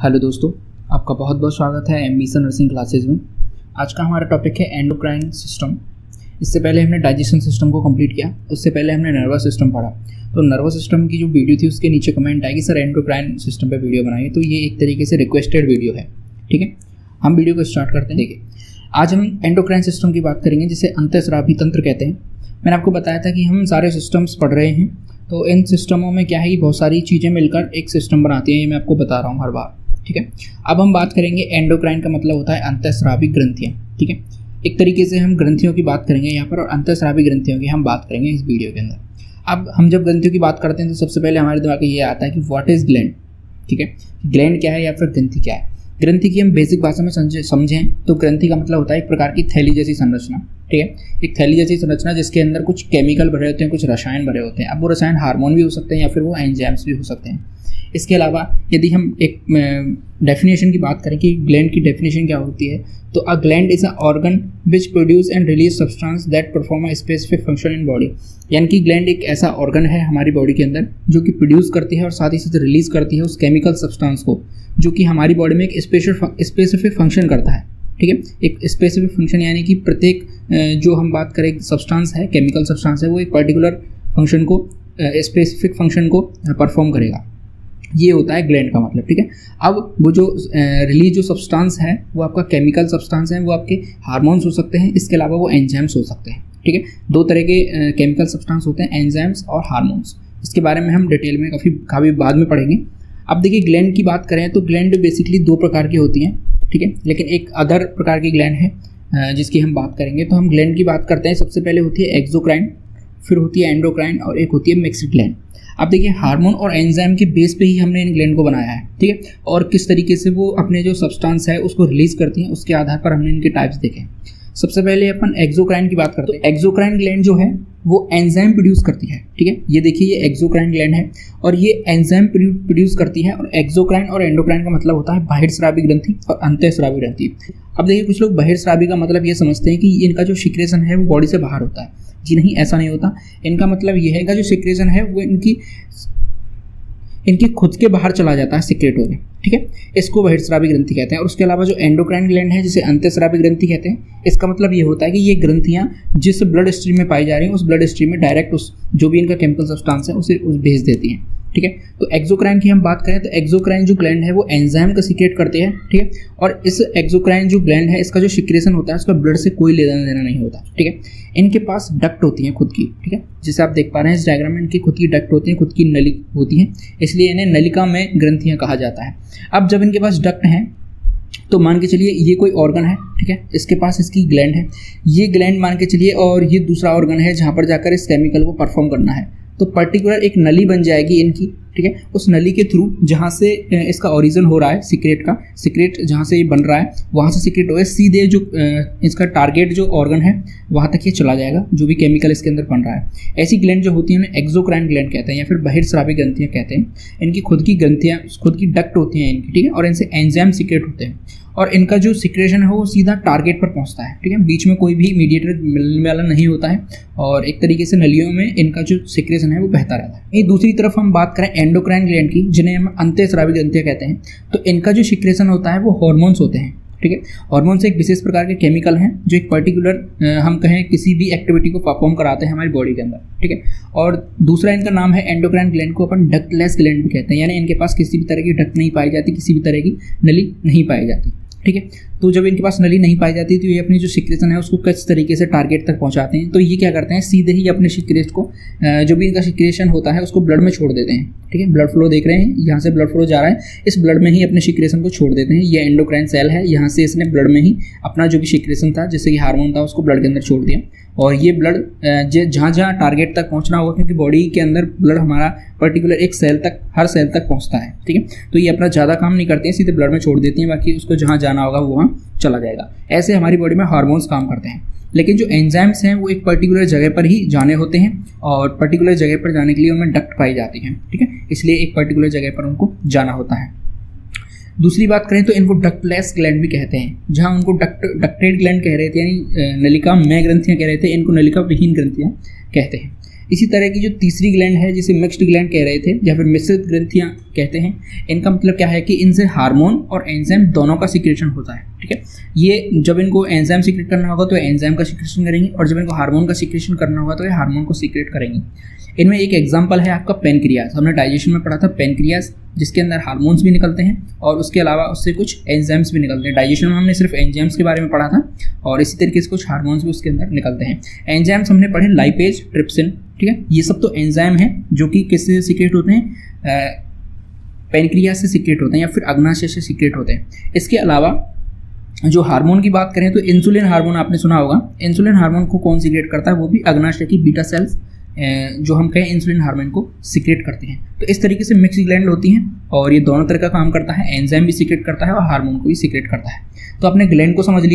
Hello दोस्तों, आपका बहुत बहुत स्वागत है एमबीसन नर्सिंग क्लासेज में। आज का हमारा टॉपिक है एंडोक्राइन सिस्टम। इससे पहले हमने डाइजेशन सिस्टम को कंप्लीट किया, उससे पहले हमने नर्वस सिस्टम पढ़ा। तो नर्वस सिस्टम की जो वीडियो थी उसके नीचे कमेंट आएगी सर एंडोक्राइन सिस्टम पे वीडियो बनाइए, तो ये एक तरीके से रिक्वेस्टेड वीडियो है। ठीक है, हम वीडियो को स्टार्ट करते हैं। देखिए, आज हम एंडोक्राइन सिस्टम की बात करेंगे जिसे अंतःस्रावी तंत्र कहते हैं। मैंने आपको बताया था कि हम सारे सिस्टम्स पढ़ रहे हैं, तो इन सिस्टमों में क्या है कि बहुत सारी चीज़ें मिलकर एक सिस्टम बनाती हैं, ये मैं आपको बता रहा हूँ हर बार। ठीक है, अब हम बात करेंगे एंडोक्राइन का मतलब होता है अंतःस्रावी ग्रंथियाँ। ठीक है, एक तरीके से हम ग्रंथियों की बात करेंगे यहाँ पर और अंतःस्रावी ग्रंथियों की हम बात करेंगे इस वीडियो के अंदर। अब हम जब ग्रंथियों की बात करते हैं तो सबसे पहले हमारे दिमाग में ये आता है कि व्हाट इज़ ग्लैंड। ठीक है, ग्लैंड क्या है या फिर ग्रंथि क्या है। ग्रंथि की हम बेसिक भाषा में समझें तो ग्रंथि का मतलब होता है एक प्रकार की थैली जैसी संरचना। ठीक है, एक थैली जैसी संरचना जिसके अंदर कुछ केमिकल भरे होते हैं, कुछ रसायन भरे होते हैं। अब वो रसायन हार्मोन भी हो सकते हैं या फिर वो एंजाइम्स भी हो सकते हैं। इसके अलावा यदि हम एक डेफिनेशन की बात करें कि ग्लैंड की डेफिनेशन क्या होती है, तो a gland is a organ which produce and release substance that perform a specific function in body. यानी कि ग्लैंड एक ऐसा ऑर्गन है हमारी बॉडी के अंदर जो कि प्रोड्यूस करती है और साथ ही साथ रिलीज करती है उस केमिकल सब्सटेंस को जो कि हमारी बॉडी में एक स्पेसिफिक फंक्शन करता है। ठीक है, एक स्पेसिफिक फंक्शन यानी कि प्रत्येक जो हम बात करें सब्सटेंस है, केमिकल सब्सटेंस है, वो एक पर्टिकुलर फंक्शन को स्पेसिफिक फंक्शन को परफॉर्म करेगा। ये होता है ग्लैंड का मतलब। ठीक है, अब वो जो रिलीज जो सब्सटेंस है वो आपका केमिकल सब्सटेंस है, वो आपके हार्मोन्स हो सकते हैं, इसके अलावा वो एंजाइम्स हो सकते हैं। ठीक है, दो तरह के केमिकल सब्सटेंस होते हैं, एंजाइम्स और हार्मोन्स। इसके बारे में हम डिटेल में काफ़ी बाद में पढ़ेंगे। अब देखिए, ग्लैंड की बात करें तो ग्लैंड बेसिकली दो प्रकार की होती हैं। ठीक है, लेकिन एक अदर प्रकार की ग्लैंड है जिसकी हम बात करेंगे। तो हम ग्लैंड की बात करते हैं, सबसे पहले होती है एक्सोक्राइन, फिर होती है एंडोक्राइन और एक होती है मिक्स्ड ग्लैंड। अब देखिए, हार्मोन और एंजाइम के बेस पे ही हमने इन ग्लैंड को बनाया है। ठीक है, और किस तरीके से वो अपने जो सब्सटेंस है उसको रिलीज करती हैं उसके आधार पर हमने इनके टाइप्स देखे। सबसे पहले अपन एक्सोक्राइन की बात करते हैं। एक्सोक्राइन ग्लैंड जो है वो एंजाइम प्रोड्यूस करती है। ठीक है, ये देखिए, ये एक्सोक्राइन ग्लैंड है और ये एंजाइम प्रोड्यूस करती है। और एक्सोक्राइन और एंडोक्राइन का मतलब होता है बहिर्स्रावी ग्रंथि और अंतःस्रावी ग्रंथि। अब देखिए, कुछ लोग बहिर्स्रावी का मतलब ये समझते हैं कि इनका जो सिक्रेशन है वो बॉडी से बाहर होता है। जी नहीं, ऐसा नहीं होता। इनका मतलब ये है कि जो सिक्रेशन है वो इनकी खुद के बाहर चला जाता है सिक्रेट होकर। ठीक है, इसको बहिर्स्रावी ग्रंथि कहते हैं। और उसके अलावा जो एंडोक्राइन ग्लैंड है जिसे अंतःस्रावी ग्रंथि कहते हैं, इसका मतलब ये होता है कि ये ग्रंथियां जिस ब्लड स्ट्रीम में पाई जा रही हैं उस ब्लड स्ट्रीम में डायरेक्ट उस जो भी इनका केमिकल सब्सटेंस है उसे भेज देती हैं। ठीक है, तो एक्सोक्राइन की हम बात करें तो एक्सोक्राइन जो ग्लैंड है वो एंजाइम का सीक्रेट करते हैं। ठीक है, और इस एक्सोक्राइन जो ग्लैंड है इसका जो सिक्रेशन होता है उसका ब्लड से कोई लेना देना नहीं होता। ठीक है, इनके पास डक्ट होती हैं खुद की। ठीक है, जैसे आप देख पा रहे हैं इस डायग्राम में, इनकी खुद की डक्ट होती हैं, खुद की नली होती हैं, इसलिए इन्हें नलिका में ग्रंथियां कहा जाता है। अब जब इनके पास डक्ट हैं तो मान के चलिए ये कोई ऑर्गन है। ठीक है, इसके पास इसकी ग्लैंड है, ये ग्लैंड मान के चलिए, और ये दूसरा ऑर्गन है जहाँ पर जाकर इस केमिकल को परफॉर्म करना है। तो पर्टिकुलर एक नली बन जाएगी इनकी। ठीक है, उस नली के थ्रू जहाँ से इसका ओरिजिन हो रहा है सिक्रेट जहाँ से ये बन रहा है वहाँ से सिक्रेट हो गया, सीधे जो इसका टारगेट जो ऑर्गन है वहाँ तक ये चला जाएगा जो भी केमिकल इसके अंदर बन रहा है। ऐसी ग्लैंड जो होती है उन्हें एक्सोक्राइन ग्लैंड कहते हैं या फिर बहिर्स्रावी ग्रंथियाँ कहते हैं। इनकी खुद की ग्रंथियाँ, खुद की डक्ट होती हैं इनकी। ठीक है, और इनसे एंजाइम सिक्रेट होते हैं और इनका जो सिक्रेशन है वो सीधा टारगेट पर पहुंचता है। ठीक है, बीच में कोई भी मीडिएटर मिलने वाला नहीं होता है और एक तरीके से नलियों में इनका जो सिक्रेशन है वो बहता रहता है। ये दूसरी तरफ हम बात करें एंडोक्राइन ग्लैंड की, जिन्हें हम अंतःस्रावी ग्रंथियाँ कहते हैं, तो इनका जो सिक्रेशन होता है वो हार्मोन्स होते हैं। ठीक है, हार्मोन्स एक विशेष प्रकार के केमिकल हैं जो एक पर्टिकुलर हम कहें किसी भी एक्टिविटी को परफॉर्म कराते हैं हमारी बॉडी के अंदर। ठीक है, और दूसरा इनका नाम है एंडोक्राइन ग्लैंड को अपन डक्टलेस ग्लैंड भी कहते हैं, यानी इनके पास किसी भी तरह की डक्ट नहीं पाई जाती, किसी भी तरह की नली नहीं पाई जाती। ठीक है, तो जब इनके पास नली नहीं पाई जाती तो ये अपनी जो सिक्रेशन है उसको किस तरीके से टारगेट तक पहुंचाते हैं, तो ये क्या करते हैं, सीधे ही अपने सिक्रेट को जो भी इनका सिक्रेशन होता है उसको ब्लड में छोड़ देते हैं। ठीक है, ब्लड फ्लो देख रहे हैं, यहाँ से ब्लड फ्लो जा रहा है, इस ब्लड में ही अपने सिक्रेशन को छोड़ देते हैं। ये एंडोक्राइन सेल है, यहाँ से इसने ब्लड में ही अपना जो भी सिक्रेशन था, जैसे कि हार्मोन था, उसको ब्लड के अंदर छोड़ दिया। और ये ब्लड जहाँ जहाँ टारगेट तक पहुँचना होगा, क्योंकि बॉडी के अंदर ब्लड हमारा पर्टिकुलर एक सेल तक, हर सेल तक पहुँचता है। ठीक है, तो ये अपना ज़्यादा काम नहीं करते हैं, सीधे ब्लड में छोड़ देती हैं, बाकी उसको जहाँ जाना होगा वो वहाँ चला जाएगा। ऐसे हमारी बॉडी में हार्मोन्स काम करते हैं। लेकिन जो एंजाइम्स हैं वो एक पर्टिकुलर जगह पर ही जाने होते हैं और पर्टिकुलर जगह पर जाने के लिए उनमें डक्ट पाई जाती हैं। ठीक है, इसलिए एक पर्टिकुलर जगह पर उनको जाना होता है। दूसरी बात करें तो इनको डक्टलेस ग्लैंड भी कहते हैं, जहाँ उनको डक्टेड ग्लैंड कह रहे थे, यानी नलिका में ग्रंथियाँ कह रहे थे, इनको नलिका विहीन ग्रंथियाँ कहते हैं। इसी तरह की जो तीसरी ग्लैंड है जिसे मिक्स्ड ग्लैंड कह रहे थे या फिर मिश्रित ग्रंथियां कहते हैं, इनका मतलब क्या है कि इनसे हार्मोन और एंजाइम दोनों का सीक्रेशन होता है। ठीक है, ये जब इनको एंजाइम सीक्रेट करना होगा तो एंजाइम का सीक्रेशन करेंगी और जब इनको हार्मोन का सीक्रेशन करना होगा तो ये हार्मोन को सीक्रेट करेंगी। इनमें एक एग्जांपल है आपका पेनक्रियाज। हमने डाइजेशन में पढ़ा था पेनक्रियाज, जिसके अंदर हार्मोन्स भी निकलते हैं और उसके अलावा उससे कुछ एंजाइम्स भी निकलते हैं। डाइजेशन में हमने सिर्फ एंजाइम्स के बारे में पढ़ा था और इसी तरीके से कुछ हार्मोन्स भी उसके अंदर निकलते हैं। एंजाइम्स हमने पढ़े लाइपेज, ट्रिप्सिन। ठीक है, ये सब तो एंजाइम हैं जो कि किससे सीक्रेट होते हैं, पेनक्रियाज से सीक्रेट होते हैं या फिर अग्नाशय से सीक्रेट होते हैं। इसके अलावा जो हार्मोन की बात करें तो इंसुलिन हार्मोन आपने सुना होगा। इंसुलिन हार्मोन को कौन सीक्रेट करता है, वो भी अग्नाशय की बीटा सेल्स जो हम कहें इंसुलिन हार्मोन को सीक्रेट करते हैं। तो इस तरीके से मिक्स ग्लैंड होती हैं और ये दोनों तरह का काम करता है, एंजाइम भी सीक्रेट करता है और हार्मोन को भी सीक्रेट करता है। तो आपने ग्लैंड को समझ लिया।